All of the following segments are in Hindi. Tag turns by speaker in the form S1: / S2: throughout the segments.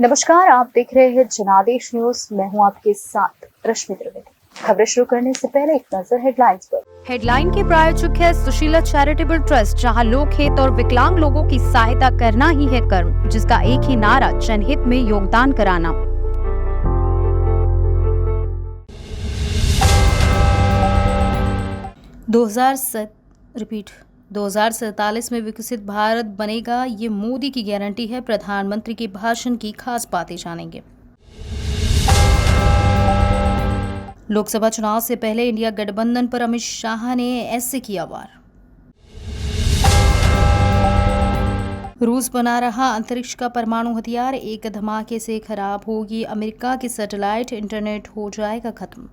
S1: नमस्कार, आप देख रहे हैं जनादेश न्यूज। मैं हूं आपके साथ रश्मि त्रिवेदी। खबरें शुरू करने से पहले एक नजर हेडलाइंस पर।
S2: हेडलाइन के प्रायोजक है सुशीला चैरिटेबल ट्रस्ट, जहां लोक हित और विकलांग लोगों की सहायता करना ही है कर्म, जिसका एक ही नारा जनहित में योगदान कराना। रिपीट 2047 में विकसित भारत बनेगा, ये मोदी की गारंटी है। प्रधानमंत्री के भाषण की खास बातें जानेंगे। लोकसभा चुनाव से पहले इंडिया गठबंधन पर अमित शाह ने ऐसे किया वार। रूस बना रहा अंतरिक्ष का परमाणु हथियार, एक धमाके से खराब होगी अमेरिका की सैटेलाइट, इंटरनेट हो जाएगा खत्म।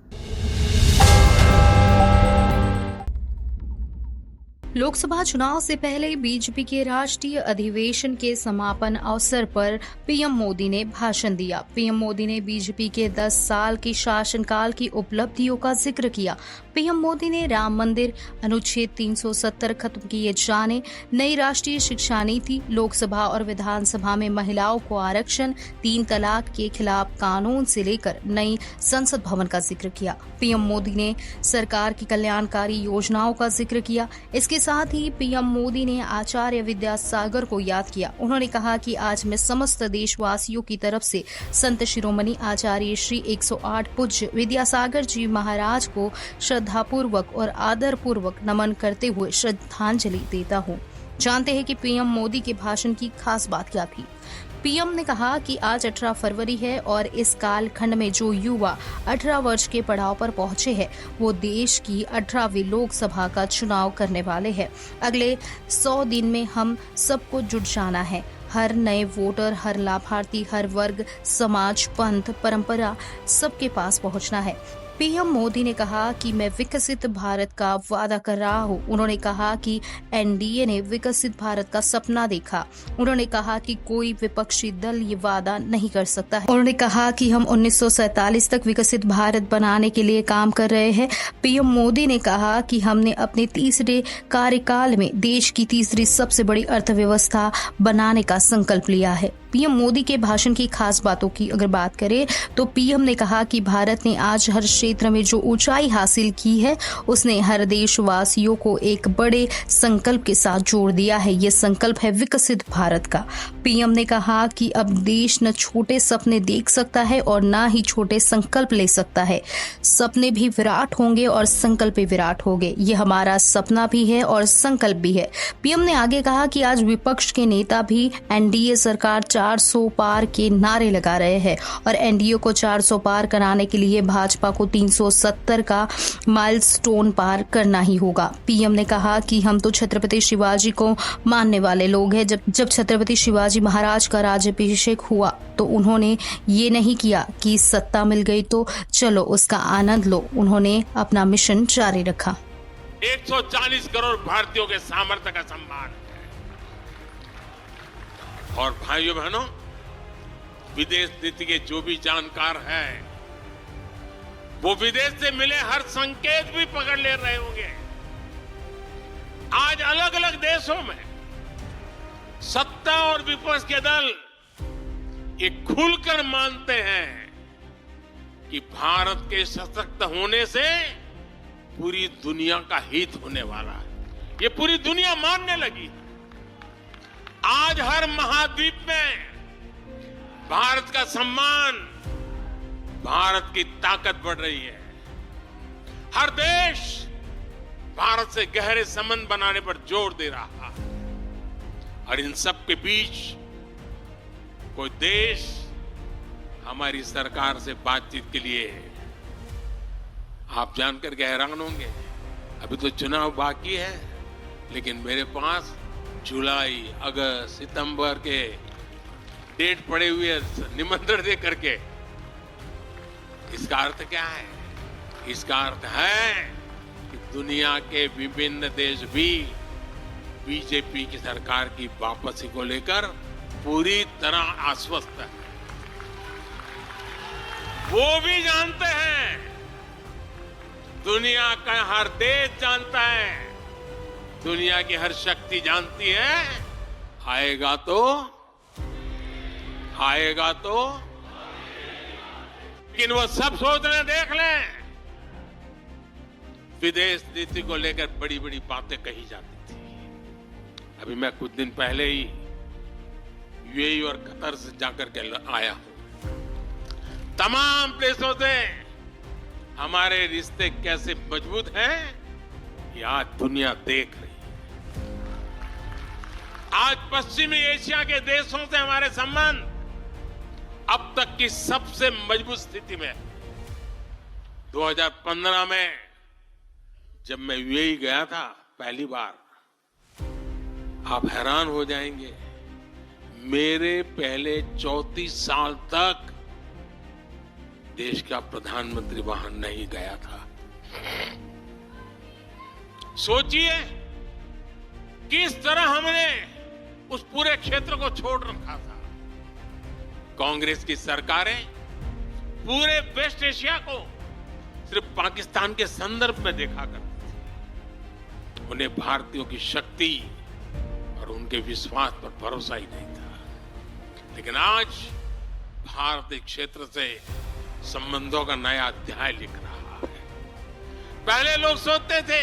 S2: लोकसभा चुनाव से पहले बीजेपी के राष्ट्रीय अधिवेशन के समापन अवसर पर पीएम मोदी ने भाषण दिया। पीएम मोदी ने बीजेपी के 10 साल के शासनकाल की उपलब्धियों का जिक्र किया। पीएम मोदी ने राम मंदिर, अनुच्छेद 370 खत्म किए जाने, नई राष्ट्रीय शिक्षा नीति, लोकसभा और विधानसभा में महिलाओं को आरक्षण, 3 तलाक के खिलाफ कानून से लेकर नई संसद भवन का जिक्र किया। पीएम मोदी ने सरकार की कल्याणकारी योजनाओं का जिक्र किया। इसके साथ ही पीएम मोदी ने आचार्य विद्यासागर को याद किया। उन्होंने कहा कि आज मैं समस्त देशवासियों की तरफ से संत शिरोमणि आचार्य श्री 108 पूज्य विद्यासागर जी महाराज को श्रद्धापूर्वक और आदरपूर्वक नमन करते हुए श्रद्धांजलि देता हूँ। जानते हैं कि पीएम मोदी के भाषण की खास बात क्या थी। पीएम ने कहा कि आज 18 फरवरी है और इस कालखंड में जो युवा 18 वर्ष के पड़ाव पर पहुंचे हैं, वो देश की 18वीं लोकसभा का चुनाव करने वाले हैं। अगले 100 दिन में हम सबको जुट जाना है। हर नए वोटर, हर लाभार्थी, हर वर्ग, समाज, पंथ, परंपरा, सबके पास पहुंचना है। पीएम मोदी ने कहा कि मैं विकसित भारत का वादा कर रहा हूं। उन्होंने कहा कि एनडीए ने विकसित भारत का सपना देखा। उन्होंने कहा कि कोई विपक्षी दल ये वादा नहीं कर सकता है। उन्होंने कहा कि हम 1947 तक विकसित भारत बनाने के लिए काम कर रहे हैं। पीएम मोदी ने कहा कि हमने अपने तीसरे कार्यकाल में देश की तीसरी सबसे बड़ी अर्थव्यवस्था बनाने का संकल्प लिया है। पीएम मोदी के भाषण की खास बातों की अगर बात करें तो पीएम ने कहा कि भारत ने आज हर क्षेत्र में जो ऊंचाई हासिल की है, उसने हर देशवासियों को एक बड़े संकल्प के साथ जोड़ दिया है। ये संकल्प है विकसित भारत का। पीएम ने कहा कि अब देश न छोटे सपने देख सकता है और न ही छोटे संकल्प ले सकता है। सपने भी विराट होंगे और संकल्प भी विराट होंगे। ये हमारा सपना भी है और संकल्प भी है। पीएम ने आगे कहा कि आज विपक्ष के नेता भी एनडीए सरकार 400 पार के नारे लगा रहे हैं और एनडीए को 400 पार कराने के लिए भाजपा को 370 का माइलस्टोन पार करना ही होगा। पीएम ने कहा कि हम तो छत्रपति शिवाजी को मानने वाले लोग हैं। जब छत्रपति शिवाजी महाराज का राज्याभिषेक हुआ तो उन्होंने ये नहीं किया कि सत्ता मिल गई तो चलो उसका आनंद लो। उन्होंने अपना मिशन जारी रखा।
S3: 140 करोड़ भारतीयों के सामर्थ्य का सम्मान है। और भाइयों बहनों, विदेश नीति के जो भी जानकार हैं, वो विदेश से मिले हर संकेत भी पकड़ ले रहे होंगे। आज अलग अलग देशों में सत्ता और विपक्ष के दल ये खुलकर मानते हैं कि भारत के सशक्त होने से पूरी दुनिया का हित होने वाला है। ये पूरी दुनिया मानने लगी है। आज हर महाद्वीप में भारत का सम्मान, भारत की ताकत बढ़ रही है। हर देश भारत से गहरे संबंध बनाने पर जोर दे रहा है और इन सब के बीच कोई देश हमारी सरकार से बातचीत के लिए है। आप जानकर के हैरान होंगे, अभी तो चुनाव बाकी है, लेकिन मेरे पास जुलाई, अगस्त, सितंबर के डेट पड़े हुए निमंत्रण दे करके। इसका अर्थ क्या है? इसका अर्थ है कि दुनिया के विभिन्न देश भी बीजेपी की सरकार की वापसी को लेकर पूरी तरह आश्वस्त है। वो भी जानते हैं, दुनिया का हर देश जानता है, दुनिया की हर शक्ति जानती है, आएगा तो आएगा तो, लेकिन वो सब सोचने देख लें, विदेश नीति को लेकर बड़ी बड़ी बातें कही जाती थी। अभी मैं कुछ दिन पहले ही यूएई और कतर से जाकर के आया हूं। तमाम देशों से हमारे रिश्ते कैसे मजबूत हैं, ये आज दुनिया देख रही है। आज पश्चिमी एशिया के देशों से हमारे संबंध अब तक की सबसे मजबूत स्थिति में। 2015 में जब मैं यूएई गया था पहली बार, आप हैरान हो जाएंगे, मेरे पहले 34 साल तक देश का प्रधानमंत्री वहां नहीं गया था। सोचिए किस तरह हमने उस पूरे क्षेत्र को छोड़ रखा था। कांग्रेस की सरकारें पूरे वेस्ट एशिया को सिर्फ पाकिस्तान के संदर्भ में देखा करती थी। उन्हें भारतीयों की शक्ति और उनके विश्वास पर भरोसा ही नहीं था। लेकिन आज भारत इस क्षेत्र से संबंधों का नया अध्याय लिख रहा है। पहले लोग सोचते थे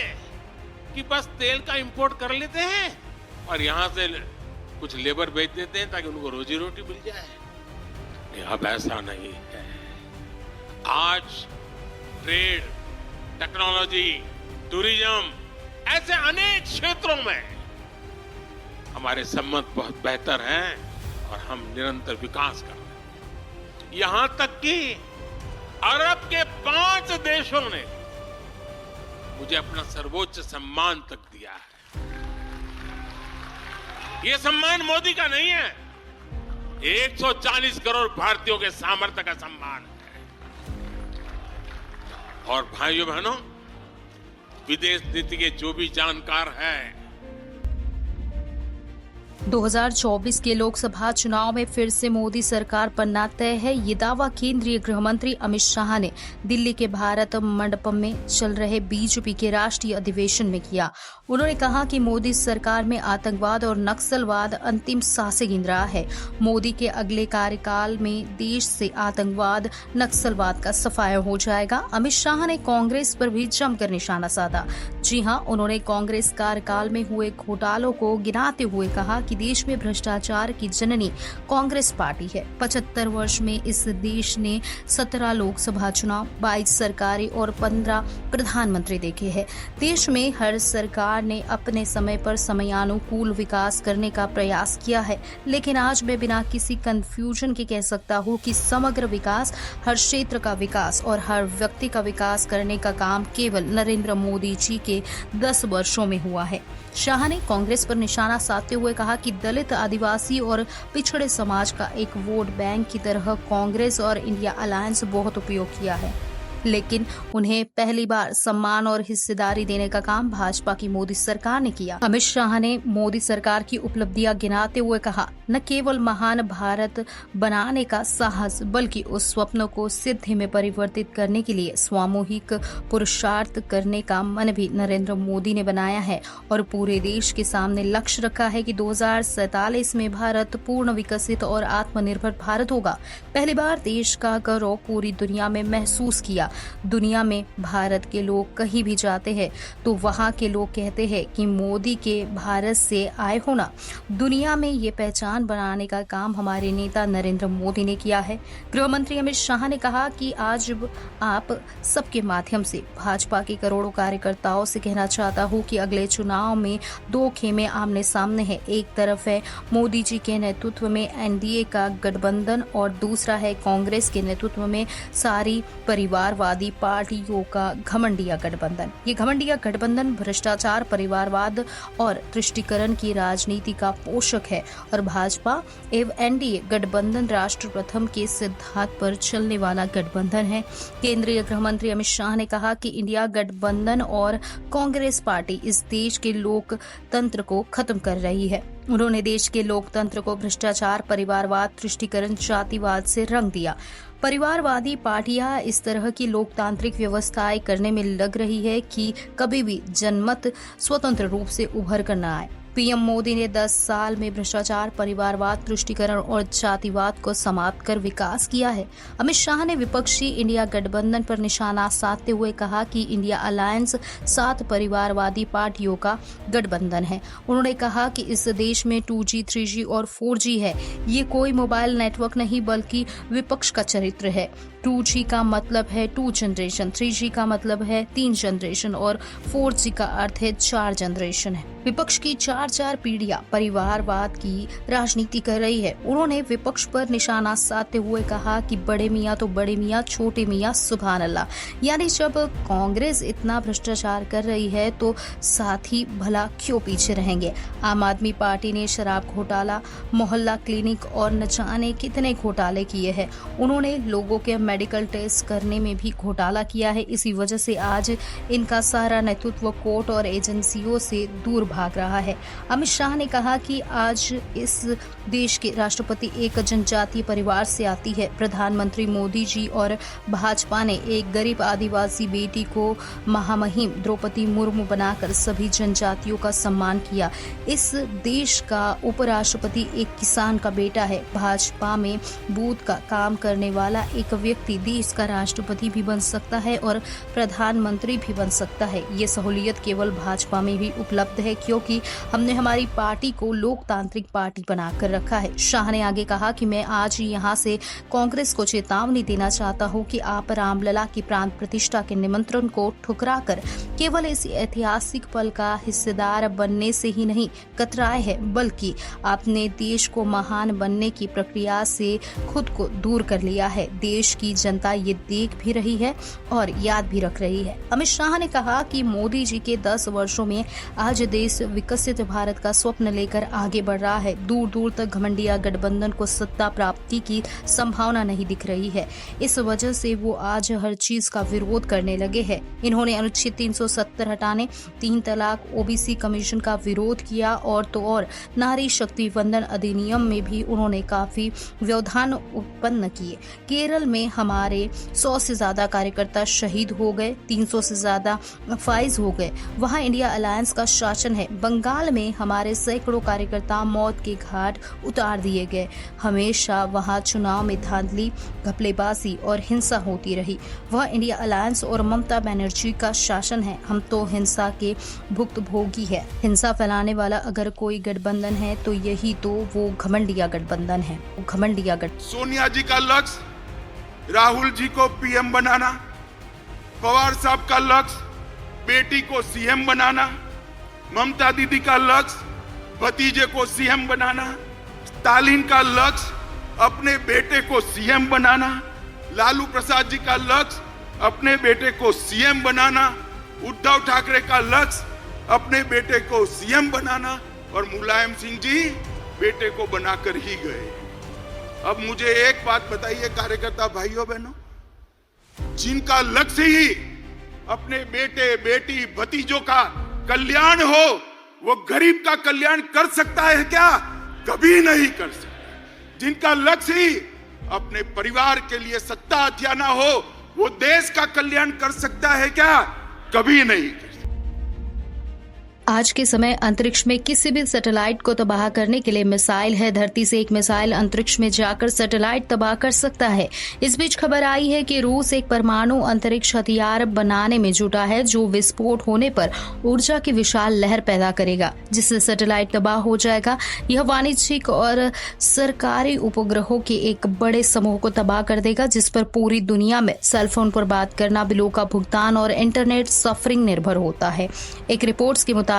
S3: कि बस तेल का इंपोर्ट कर लेते हैं और यहां से कुछ लेबर बेच देते हैं ताकि उनको रोजी रोटी मिल जाए। अब ऐसा नहीं है। आज ट्रेड, टेक्नोलॉजी, टूरिज्म, ऐसे अनेक क्षेत्रों में हमारे संबंध बहुत बेहतर हैं और हम निरंतर विकास कर रहे हैं। यहां तक कि अरब के 5 देशों ने मुझे अपना सर्वोच्च सम्मान तक दिया है। यह सम्मान मोदी का नहीं है, 140 करोड़ भारतीयों के सामर्थ्य का सम्मान है। और भाइयों बहनों, विदेश नीति के जो भी जानकार हैं,
S2: 2024 के लोकसभा चुनाव में फिर से मोदी सरकार बनना तय है। ये दावा केंद्रीय गृह मंत्री अमित शाह ने दिल्ली के भारत मंडपम में चल रहे बीजेपी के राष्ट्रीय अधिवेशन में किया। उन्होंने कहा कि मोदी सरकार में आतंकवाद और नक्सलवाद अंतिम सांसें गिन रहा है। मोदी के अगले कार्यकाल में देश से आतंकवाद, नक्सलवाद का सफाया हो जाएगा। अमित शाह ने कांग्रेस पर भी जमकर निशाना साधा। जी हां, उन्होंने कांग्रेस कार्यकाल में हुए घोटालों को गिनाते हुए कहा कि देश में भ्रष्टाचार की जननी कांग्रेस पार्टी है। 75 वर्ष में इस देश ने 17 लोकसभा चुनाव, 22 सरकारें और 15 प्रधानमंत्री देखे हैं। देश में हर सरकार ने अपने समय पर समयानुकूल विकास करने का प्रयास किया है, लेकिन आज मैं बिना किसी कंफ्यूजन के कह सकता हूं कि समग्र विकास, हर क्षेत्र का विकास और हर व्यक्ति का विकास करने का काम केवल नरेंद्र मोदी जी के 10 वर्षों में हुआ है। शाह ने कांग्रेस पर निशाना साधते हुए कहा कि दलित, आदिवासी और पिछड़े समाज का एक वोट बैंक की तरह कांग्रेस और इंडिया अलायंस बहुत उपयोग किया है, लेकिन उन्हें पहली बार सम्मान और हिस्सेदारी देने का काम भाजपा की मोदी सरकार ने किया। अमित शाह ने मोदी सरकार की उपलब्धियां गिनाते हुए कहा, न केवल महान भारत बनाने का साहस, बल्कि उस स्वप्न को सिद्धि में परिवर्तित करने के लिए सामूहिक पुरुषार्थ करने का मन भी नरेंद्र मोदी ने बनाया है और पूरे देश के सामने लक्ष्य रखा है कि 2047 में भारत पूर्ण विकसित और आत्मनिर्भर भारत होगा। पहली बार देश का गौरव पूरी दुनिया में महसूस किया। दुनिया में भारत के लोग कहीं भी जाते हैं तो वहां के लोग कहते हैं कि मोदी के भारत से आए होना। दुनिया में ये पहचान बनाने का काम हमारे नेता नरेंद्र मोदी ने किया है। गृह मंत्री अमित शाह ने कहा कि आज आप सबके माध्यम से भाजपा के करोड़ों कार्यकर्ताओं से कहना चाहता हूं कि अगले चुनाव में 2 खेमे आमने सामने हैं। एक तरफ है मोदी जी के नेतृत्व में एनडीए का गठबंधन और दूसरा है कांग्रेस के नेतृत्व में सारी परिवारवादी पार्टियों का घमंडिया गठबंधन। ये घमंडिया गठबंधन भ्रष्टाचार, परिवारवाद और तुष्टीकरण की राजनीति का पोषक है और भाजपा एवं एनडीए गठबंधन राष्ट्र प्रथम के सिद्धांत पर चलने वाला गठबंधन है। केंद्रीय गृह मंत्री अमित शाह ने कहा कि इंडिया गठबंधन और कांग्रेस पार्टी इस देश के लोकतंत्र को खत्म कर रही है। उन्होंने देश के लोकतंत्र को भ्रष्टाचार, परिवारवाद, तुष्टीकरण, जातिवाद से रंग दिया। परिवारवादी पार्टियां इस तरह की लोकतांत्रिक व्यवस्थाएं करने में लग रही है कि कभी भी जनमत स्वतंत्र रूप से उभर कर न आए। पीएम मोदी ने 10 साल में भ्रष्टाचार, परिवारवाद, तुष्टीकरण और जातिवाद को समाप्त कर विकास किया है। अमित शाह ने विपक्षी इंडिया गठबंधन पर निशाना साधते हुए कहा कि इंडिया अलायंस 7 परिवारवादी पार्टियों का गठबंधन है। उन्होंने कहा कि इस देश में 2G, 3G और 4G है। ये कोई मोबाइल नेटवर्क नहीं बल्कि विपक्ष का चरित्र है। 2G का मतलब है 2 जनरेशन, 3G का मतलब है 3 जनरेशन और 4G का अर्थ है 4 जनरेशन है। विपक्ष की 4 पीढ़ियां परिवारवाद की राजनीति कर रही है। उन्होंने विपक्ष पर निशाना साधते हुए कहा कि बड़े मियाँ तो बड़े मियाँ, छोटे मियाँ सुभान अल्लाह। यानी जब कांग्रेस इतना भ्रष्टाचार कर रही है तो साथी भला क्यों पीछे रहेंगे। आम आदमी पार्टी ने शराब घोटाला, मोहल्ला क्लिनिक और न जाने कितने घोटाले किए हैं। उन्होंने लोगों के मेडिकल टेस्ट करने में भी घोटाला किया है। इसी वजह से आज इनका सारा नेतृत्व कोर्ट और एजेंसियों से दूर भाग रहा है। अमित शाह ने कहा कि आज इस देश के राष्ट्रपति एक जनजातीय परिवार से आती है। प्रधानमंत्री मोदी जी और भाजपा ने एक गरीब आदिवासी बेटी को महामहिम द्रौपदी मुर्मू बनाकर सभी जनजातियों का सम्मान किया। इस देश का उपराष्ट्रपति एक किसान का बेटा है। भाजपा में बूथ का काम करने वाला एक व्यक्ति देश का राष्ट्रपति भी बन सकता है और प्रधानमंत्री भी बन सकता है। ये सहूलियत केवल भाजपा में भी उपलब्ध है क्योंकि हमने हमारी पार्टी को लोकतांत्रिक पार्टी बनाकर रखा है। शाह ने आगे कहा कि मैं आज यहां से कांग्रेस को चेतावनी देना चाहता हूं कि आप रामलला की प्राण प्रतिष्ठा के निमंत्रण को ठुकराकर केवल इस ऐतिहासिक पल का हिस्सेदार बनने से ही नहीं कतराए हैं, बल्कि आपने देश को महान बनने की प्रक्रिया से खुद को दूर कर लिया है। देश की जनता ये देख भी रही है और याद भी रख रही है। अमित शाह ने कहा कि मोदी जी के 10 वर्षों में आज देश विकसित भारत का स्वप्न लेकर आगे बढ़ रहा है। दूर दूर तक घमंडिया गठबंधन को सत्ता प्राप्ति की संभावना नहीं दिख रही है। इस वजह से वो आज हर चीज का विरोध करने लगे हैं। इन्होंने अनुच्छेद 370 हटाने, 3 तलाक, OBC कमीशन का विरोध किया और तो और नारी शक्ति वंदन अधिनियम में भी उन्होंने काफी व्यवधान उत्पन्न किए। केरल में हमारे 100 से ज्यादा कार्यकर्ता शहीद हो गए, 300 से ज्यादा फाइज हो गए। वहां इंडिया अलायंस का शासन है। बंगाल में हमारे सैकड़ों कार्यकर्ता मौत के घाट उतार दिए गए। हमेशा वहां चुनाव में धांधली, घपलेबाजी और हिंसा होती रही। वह इंडिया अलायंस और ममता बनर्जी का शासन है। हम तो हिंसा के भुक्तभोगी है। हिंसा फैलाने वाला अगर कोई गठबंधन है तो यही तो वो घमंडिया गठबंधन है। घमंडिया गठबंधन।
S4: सोनिया जी का लक्ष्य राहुल जी को पीएम बनाना, पवार साहब का लक्ष्य बेटी को सीएम बनाना, ममता दीदी का लक्ष्य भतीजे को सीएम बनाना, स्टालिन का लक्ष्य अपने बेटे को सीएम बनाना, लालू प्रसाद जी का लक्ष्य अपने बेटे को सीएम बनाना, उद्धव ठाकरे का लक्ष्य अपने बेटे को सीएम बनाना और मुलायम सिंह जी बेटे को बनाकर ही गए। अब मुझे एक बात बताइए कार्यकर्ता भाइयों बहनों, जिनका लक्ष्य ही अपने बेटे बेटी भतीजों का कल्याण हो, वो गरीब का कल्याण कर सकता है क्या? कभी नहीं कर सकता। जिनका लक्ष्य ही अपने परिवार के लिए सत्ता हथियाना हो, वो देश का कल्याण कर सकता है क्या? कभी नहीं कर सकता।
S2: आज के समय अंतरिक्ष में किसी भी सैटेलाइट को तबाह करने के लिए मिसाइल है। धरती से एक मिसाइल अंतरिक्ष में जाकर सैटेलाइट तबाह कर सकता है। इस बीच खबर आई है कि रूस एक परमाणु अंतरिक्ष हथियार बनाने में जुटा है जो विस्फोट होने पर ऊर्जा की विशाल लहर पैदा करेगा जिससे सैटेलाइट तबाह हो जाएगा। यह वाणिज्यिक और सरकारी उपग्रहों के एक बड़े समूह को तबाह कर देगा जिस पर पूरी दुनिया में सेलफोन पर बात करना, बिलों का भुगतान और इंटरनेट सफरिंग निर्भर होता है। एक रिपोर्ट्स के मुताबिक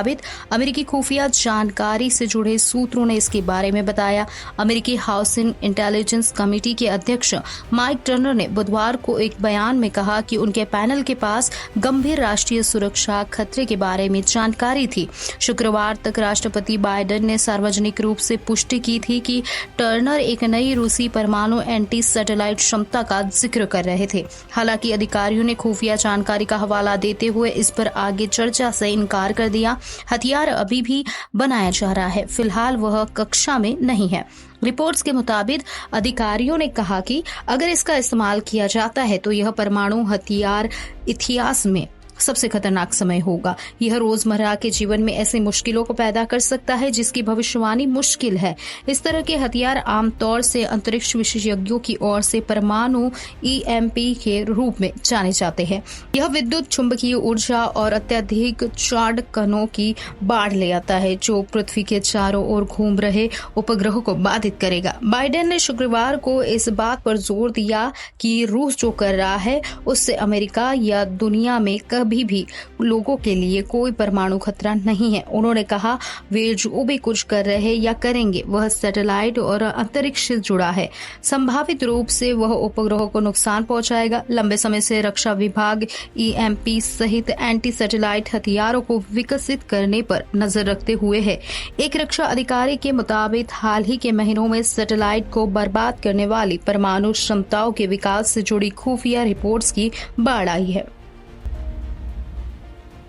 S2: अमेरिकी खुफिया जानकारी से जुड़े सूत्रों ने इसके बारे में बताया। अमेरिकी हाउसिंग इंटेलिजेंस कमेटी के अध्यक्ष माइक टर्नर ने बुधवार को एक बयान में कहा कि उनके पैनल के पास गंभीर राष्ट्रीय सुरक्षा खतरे के बारे में जानकारी थी। शुक्रवार तक राष्ट्रपति बाइडेन ने सार्वजनिक रूप से पुष्टि की थी कि टर्नर एक नई रूसी परमाणु एंटी सैटेलाइट क्षमता का जिक्र कर रहे थे। हालांकि अधिकारियों ने खुफिया जानकारी का हवाला देते हुए इस पर आगे चर्चा से इनकार कर दिया। हथियार अभी भी बनाया जा रहा है, फिलहाल वह कक्षा में नहीं है। रिपोर्ट्स के मुताबिक अधिकारियों ने कहा कि अगर इसका इस्तेमाल किया जाता है तो यह परमाणु हथियार इतिहास में सबसे खतरनाक समय होगा। यह रोजमर्रा के जीवन में ऐसी मुश्किलों को पैदा कर सकता है जिसकी भविष्यवाणी मुश्किल है। इस तरह के हथियार आमतौर से अंतरिक्ष विशेषज्ञों की ओर से परमाणु EMP के रूप में जाने जाते हैं। यह विद्युत चुंबकीय ऊर्जा और अत्यधिक चार्ज कणों की बाढ़ ले आता है जो पृथ्वी के चारों ओर घूम रहे उपग्रहों को बाधित करेगा। बाइडेन ने शुक्रवार को इस बात पर जोर दिया कि रूस जो कर रहा है उससे अमेरिका या दुनिया में कभी भी लोगों के लिए कोई परमाणु खतरा नहीं है। उन्होंने कहा, वे जो भी कुछ कर रहे हैं या करेंगे वह सैटेलाइट और अंतरिक्ष से जुड़ा है। संभावित रूप से वह उपग्रहों को नुकसान पहुंचाएगा। लंबे समय से रक्षा विभाग EMP सहित एंटी सैटेलाइट हथियारों को विकसित करने पर नजर रखते हुए है। एक रक्षा अधिकारी के मुताबिक हाल ही के महीनों में सैटेलाइट को बर्बाद करने वाली परमाणु क्षमताओं के विकास से जुड़ी खुफिया रिपोर्ट्स की बाढ़ आई है।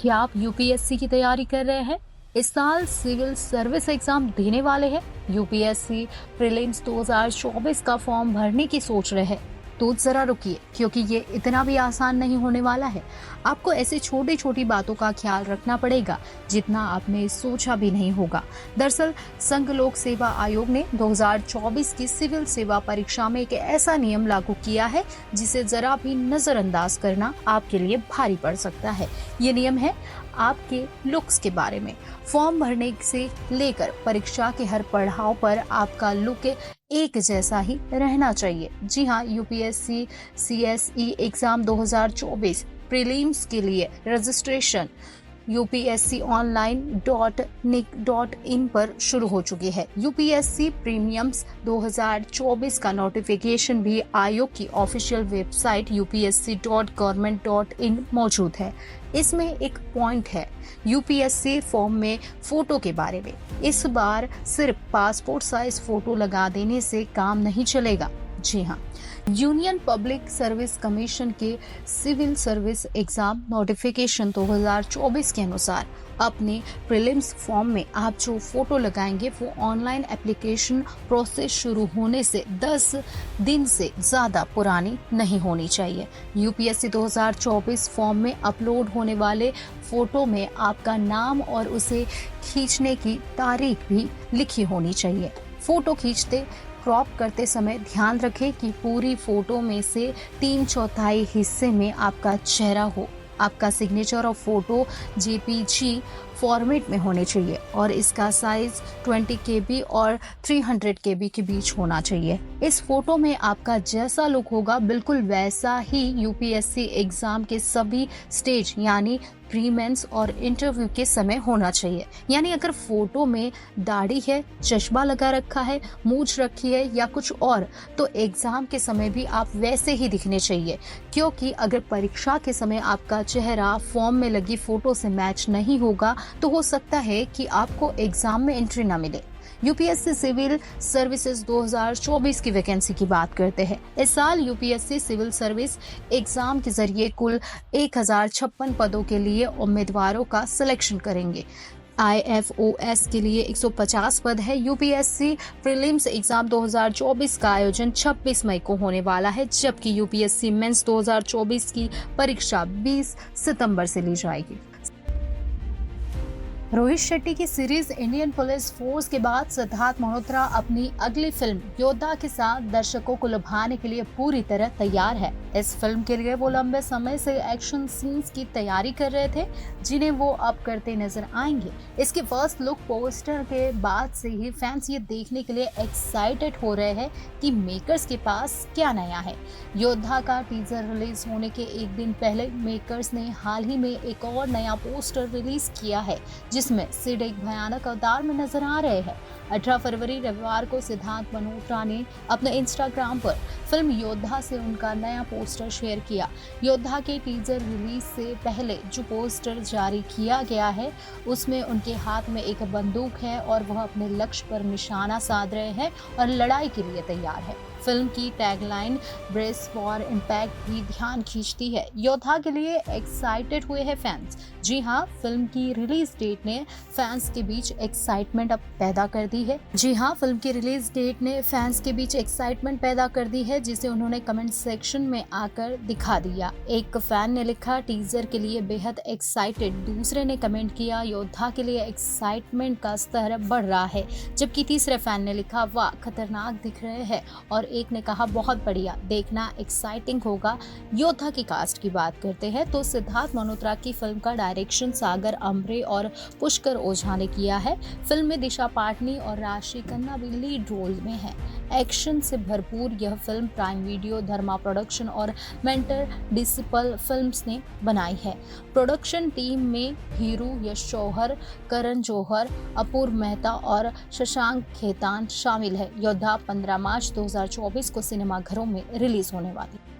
S2: क्या आप UPSC की तैयारी कर रहे हैं? इस साल सिविल सर्विस एग्जाम देने वाले हैं? UPSC प्रीलिम्स 2024 का फॉर्म भरने की सोच रहे हैं? तो जरा रुकिए, क्योंकि ये इतना भी आसान नहीं होने वाला है। आपको ऐसी छोटी छोटी बातों का ख्याल रखना पड़ेगा जितना आपने सोचा भी नहीं होगा। दरअसल संघ लोक सेवा आयोग ने 2024 की सिविल सेवा परीक्षा में एक ऐसा नियम लागू किया है जिसे जरा भी नजरअंदाज करना आपके लिए भारी पड़ सकता है। ये नियम है आपके लुक्स के बारे में। फॉर्म भरने से लेकर परीक्षा के हर पड़ाव पर आपका लुक एक जैसा ही रहना चाहिए। जी हाँ, UPSC CSE एग्जाम 2024 प्रीलिम्स के लिए रजिस्ट्रेशन upsconline.nic.in पर शुरू हो चुकी है। UPSC प्रीमियम्स 2024 का नोटिफिकेशन भी आयोग की ऑफिशियल वेबसाइट upsc.government.in मौजूद है। इसमें एक पॉइंट है UPSC फॉर्म में फोटो के बारे में। इस बार सिर्फ पासपोर्ट साइज फोटो लगा देने से काम नहीं चलेगा। जी हाँ, यूनियन पब्लिक सर्विस कमीशन के सिविल सर्विस एग्जाम नोटिफिकेशन 2024 के अनुसार अपने प्रीलिम्स फॉर्म में आप जो फोटो लगाएंगे वो ऑनलाइन एप्लीकेशन प्रोसेस शुरू होने से 10 दिन से ज्यादा पुरानी नहीं होनी चाहिए। UPSC 2024 फॉर्म में अपलोड होने वाले फोटो में आपका नाम और उसे खींचने की तारीख भी लिखी होनी चाहिए। फोटो खींचते क्रॉप करते समय ध्यान रखें कि पूरी फोटो में से 3/4 हिस्से में आपका चेहरा हो। आपका सिग्नेचर और फोटो JPG फॉर्मेट में होने चाहिए और इसका साइज 20 KB और 300 KB के बीच होना चाहिए। इस फोटो में आपका जैसा लुक होगा बिल्कुल वैसा ही UPSC एग्जाम के सभी स्टेज यानी प्री मेंस और इंटरव्यू के समय होना चाहिए। यानी अगर फोटो में दाढ़ी है, चश्मा लगा रखा है, मूंछ रखी है या कुछ और, तो एग्जाम के समय भी आप वैसे ही दिखने चाहिए। क्योंकि अगर परीक्षा के समय आपका चेहरा फॉर्म में लगी फोटो से मैच नहीं होगा तो हो सकता है कि आपको एग्जाम में एंट्री ना मिले। UPSC सिविल सर्विसेज 2024 की वैकेंसी की बात करते हैं। इस साल UPSC सिविल सर्विस एग्जाम के जरिए कुल 1056 पदों के लिए उम्मीदवारों का सिलेक्शन करेंगे। IFOS के लिए 150 पद है। UPSC प्रीलिम्स एग्जाम 2024 का आयोजन 26 मई को होने वाला है, जबकि UPSC मेंस 2024 की परीक्षा 20 सितंबर से ली जाएगी। रोहित शेट्टी की सीरीज इंडियन पुलिस फोर्स के बाद सिद्धार्थ मल्होत्रा अपनी अगली फिल्म योद्धा के साथ दर्शकों को लुभाने के लिए पूरी तरह तैयार है। इस फिल्म के लिए वो लंबे समय से एक्शन सीन्स की तैयारी कर रहे थे, जिन्हें वो अब करते नजर आएंगे। इसके फर्स्ट लुक पोस्टर के बाद से ही फैंस ये देखने के लिए एक्साइटेड हो रहे हैं कि मेकर्स के पास क्या नया है। योद्धा का टीजर रिलीज होने के एक दिन पहले मेकर्स ने हाल ही में एक और नया पोस्टर रिलीज किया है, जिसमें सिड एक भयानक अवतार में नजर आ रहे हैं। 18 फरवरी रविवार को सिद्धार्थ मल्होत्रा ने अपने इंस्टाग्राम पर फिल्म योद्धा से उनका नया पोस्टर शेयर किया। योद्धा के टीजर रिलीज से पहले जो पोस्टर जारी किया गया है उसमें उनके हाथ में एक बंदूक है और वह अपने लक्ष्य पर निशाना साध रहे हैं और लड़ाई के लिए तैयार है। फिल्म की टैगलाइन ब्रेस फॉर इम्पैक्ट भी ध्यान खींचती है। योद्धा के लिए एक्साइटेड हुए हैं फैंस। जी हाँ, फिल्म की रिलीज डेट ने फैंस के बीच एक्साइटमेंट अब पैदा कर दी है। जी हाँ, फिल्म की रिलीज डेट ने फैंस के बीच एक्साइटमेंट पैदा कर दी है, जिसे उन्होंने कमेंट सेक्शन में आकर दिखा दिया। एक फैन ने लिखा, टीजर के लिए बेहद एक्साइटेड। दूसरे ने कमेंट किया, योद्धा के लिए एक्साइटमेंट का स्तर बढ़ रहा है। जबकि तीसरे फैन ने लिखा, वाह खतरनाक दिख रहे हैं। और एक ने कहा, बहुत बढ़िया, देखना एक्साइटिंग होगा। योद्धा की कास्ट की बात करते हैं तो सिद्धार्थ मल्होत्रा की फिल्म का डायरेक्शन सागर अम्बरे और पुष्कर ओझा ने किया है। फिल्म में दिशा पाटनी और राशि खन्ना भी लीड रोल में है। एक्शन से भरपूर यह फिल्म प्राइम वीडियो, धर्मा प्रोडक्शन और मेंटर डिसिपल फिल्म्स ने बनाई है। प्रोडक्शन टीम में हीरू, यश जौहर, करण जौहर, अपूर्व मेहता और शशांक खेतान शामिल है। योद्धा 15 मार्च 2024 को सिनेमाघरों में रिलीज होने वाली।